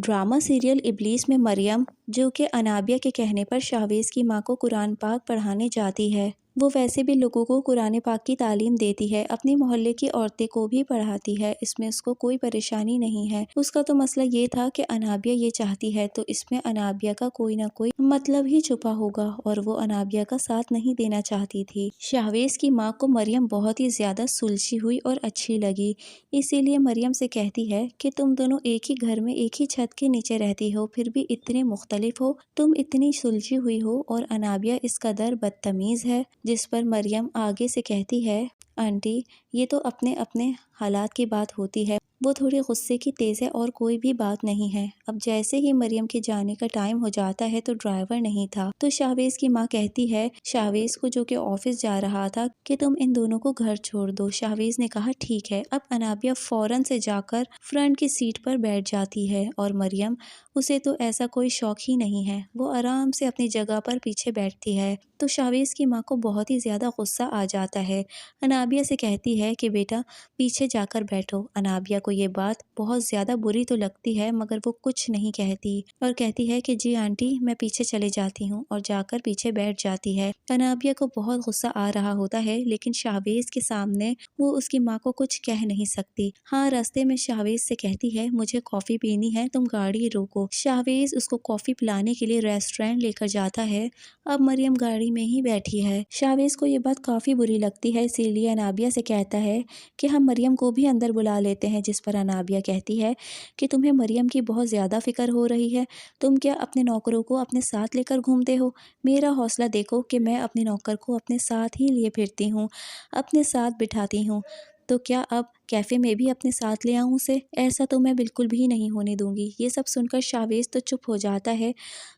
Drama serial इब्लीस में मरियम, जो कि अनाबिया के कहने पर शाहवेज़ की मां को कुरान पाक पढ़ाने जाती है। वो वैसे भी लोगों को कुरान पाक की तालीम देती है, अपनी मोहल्ले की औरतें को भी पढ़ाती है, इसमें उसको कोई परेशानी नहीं है। उसका तो मसला ये था कि अनाबिया ये चाहती है, तो इसमें अनाबिया का कोई ना कोई मतलब ही छुपा होगा और वो अनाबिया का साथ नहीं देना चाहती थी। शाहवेज़ की माँ को मरियम बहुत ही ज्यादा सुलझी हुई और अच्छी लगी, इसीलिए मरियम से कहती है कि तुम दोनों एक ही घर में एक ही छत के नीचे रहती हो, फिर भी इतने मुख्तलिफ हो, तुम इतनी सुलझी हुई हो और अनाबिया इस कदर बदतमीज है। जिस पर मरियम आगे से कहती है, आंटी ये तो अपने अपने हालात की बात होती है, वो थोड़ी गुस्से की तेज है और कोई भी बात नहीं है। अब जैसे ही मरियम के जाने का टाइम हो जाता है तो ड्राइवर नहीं था, तो शाहवेज़ की माँ कहती है शाहवेज़ को, जो कि ऑफिस जा रहा था, कि तुम इन दोनों को घर छोड़ दो। शाहवेज़ ने कहा ठीक है। अब अनाबिया फौरन से जाकर फ्रंट की सीट पर बैठ जाती है और मरियम, उसे तो ऐसा कोई शौक ही नहीं है, वो आराम से अपनी जगह पर पीछे बैठती है। तो शाहवेज़ की माँ को बहुत ही ज्यादा गुस्सा आ जाता है। अनाबिया से कहती है कि बेटा पीछे जाकर बैठो। अनाबिया को ये बात बहुत ज़्यादा बुरी तो लगती है, मगर वो कुछ नहीं कहती और कहती है कि जी आंटी मैं पीछे चले जाती हूँ, और जाकर पीछे बैठ जाती है। अनाबिया को बहुत गुस्सा आ रहा होता है, लेकिन शाहवेज़ के सामने वो उसकी माँ को कुछ कह नहीं सकती। हाँ, रास्ते में शाहवेज़ से कहती है मुझे कॉफ़ी पीनी है, तुम गाड़ी रोको। शाहवेज़ उसको कॉफ़ी पिलाने के लिए रेस्टोरेंट लेकर जाता है। अब मरियम गाड़ी में ही बैठी है। शाहवेज़ को ये बात काफ़ी बुरी लगती है, इसीलिए अनाबिया से कहता है कि हम मरियम को भी अंदर बुला लेते हैं। जिस पर अनाबिया कहती है कि तुम्हें मरियम की बहुत ज़्यादा फिक्र हो रही है, तुम क्या अपने नौकरों को अपने साथ लेकर घूमते हो? मेरा हौसला देखो कि मैं अपने नौकर को अपने साथ ही लिए फिरती हूँ, अपने साथ बिठाती हूँ, तो क्या अब कैफ़े में भी अपने साथ ले आऊँ उसे? ऐसा तो मैं बिल्कुल भी नहीं होने दूंगी। ये सब सुनकर शाहवेज़ तो चुप हो जाता है,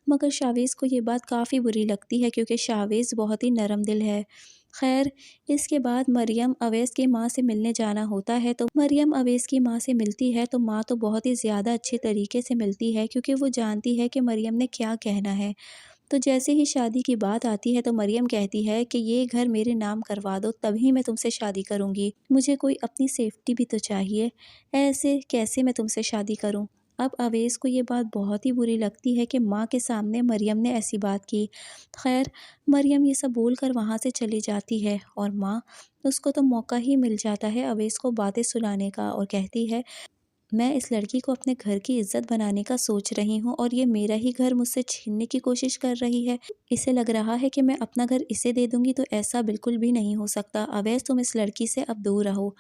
मगर शाहवेज़ को ये बात काफ़ी बुरी लगती है, क्योंकि शाहवेज़ बहुत ही नरम दिल है। खैर, इसके बाद मरियम अवैस की माँ से मिलने जाना होता है, तो मरियम अवैस की माँ से मिलती है, तो माँ तो बहुत ही ज़्यादा अच्छे तरीके से मिलती है, क्योंकि वो जानती है कि मरियम ने क्या कहना है। तो जैसे ही शादी की बात आती है तो मरियम कहती है कि ये घर मेरे नाम करवा दो, तभी मैं तुमसे शादी करूँगी। मुझे कोई अपनी सेफ्टी भी तो चाहिए, ऐसे कैसे मैं तुमसे शादी करूँ? अब अवैस को ये बात बहुत ही बुरी लगती है कि माँ के सामने मरियम ने ऐसी बात की। खैर, मरियम ये सब बोलकर वहाँ से चली जाती है और माँ, उसको तो मौका ही मिल जाता है अवैस को बातें सुनाने का, और कहती है मैं इस लड़की को अपने घर की इज्जत बनाने का सोच रही हूँ और ये मेरा ही घर मुझसे छीनने की कोशिश कर रही है। इसे लग रहा है कि मैं अपना घर इसे दे दूंगी, तो ऐसा बिल्कुल भी नहीं हो सकता। अवैस तुम इस लड़की से अब दूर रहो।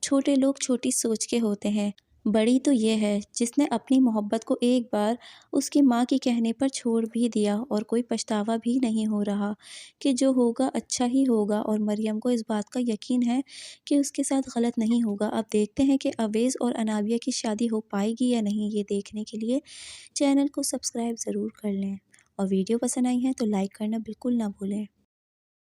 छोटे लोग छोटी सोच के होते हैं, बड़ी तो ये है जिसने अपनी मोहब्बत को एक बार उसकी माँ के कहने पर छोड़ भी दिया और कोई पछतावा भी नहीं हो रहा कि जो होगा अच्छा ही होगा। और मरियम को इस बात का यकीन है कि उसके साथ गलत नहीं होगा। अब देखते हैं कि अवैस और अनाबिया की शादी हो पाएगी या नहीं। ये देखने के लिए चैनल को सब्सक्राइब ज़रूर कर लें और वीडियो पसंद आई है तो लाइक करना बिल्कुल ना भूलें।